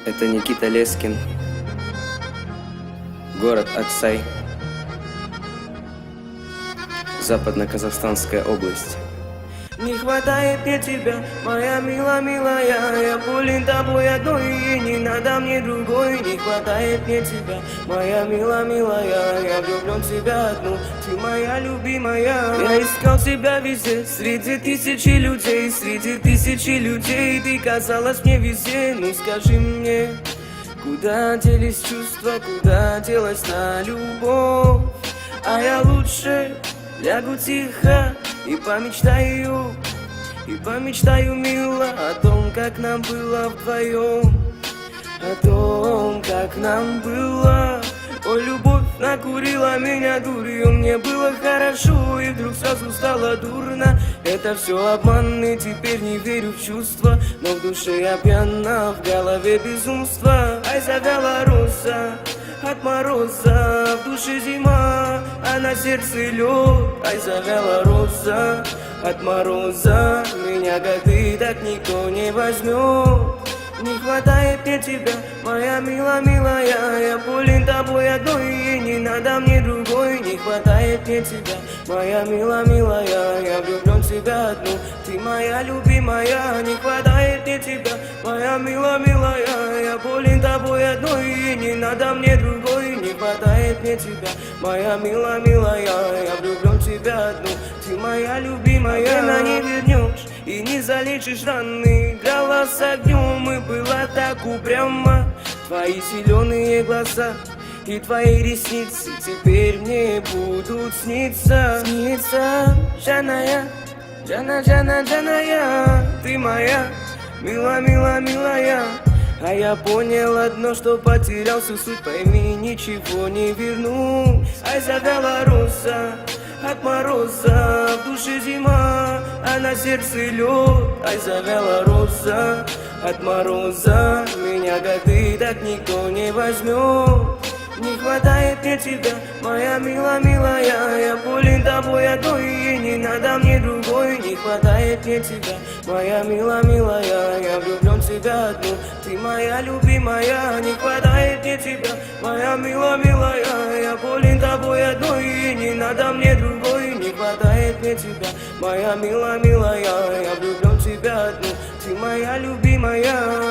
Это Никита Лескин, город Аксай, Западно-Казахстанская область. Не хватает мне тебя, моя милая, я болен тобой одной, и не надо мне другой. Не хватает мне тебя, моя милая, я влюблен в тебя одну, ты моя любимая. Я искал тебя везде, среди тысячи людей, ты казалась мне везде. Ну скажи мне, куда делись чувства, куда делась та любовь? А я лучше лягу тихо и помечтаю, мило, о том, как нам было вдвоем, о том, как нам было. Ой, любовь накурила меня дурью, мне было хорошо, и вдруг сразу стало дурно. Это все обман, и теперь не верю в чувства, но в душе я пьяна, в голове безумство. Ай, завяла роза от мороза, в душе зима, а на сердце лед. Ай, завяла роза от мороза, меня как ты так никто не возьмет. Не хватает мне тебя, моя милая, я болен тобой одной, и не надо мне другой. Не хватает мне тебя, моя милая, я влюблен в тебя одну, ты моя любимая. Не хватает мне тебя, моя милая, я болен тобой одной, и не надо мне другой. Не хватает мне тебя, моя милая, я влюблен в тебя одну, ты моя любимая. Время не вернешь и не залечишь раны, играла с огнем и была так упряма. Твои зеленые глаза и твои ресницы теперь мне будут сниться. Жаная, ты моя милая. А я понял одно, что потерял всю суть, пойми, ничего не верну. Ай, завяла роза от мороза, в душе зима, а на сердце лед. Ай, завяла роза от мороза, меня как ты так никто не возьмет. Не хватает мне тебя, моя милая, я болен тобой одной, и не надо мне другой. Не хватает мне тебя, моя милая, я влюблен в тебя одну, ты моя любимая. Не хватает мне тебя, моя милая, я болен тобой одной, и не надо мне другой. Не хватает мне тебя, моя милая, я влюблен в тебя одну, ты моя любимая.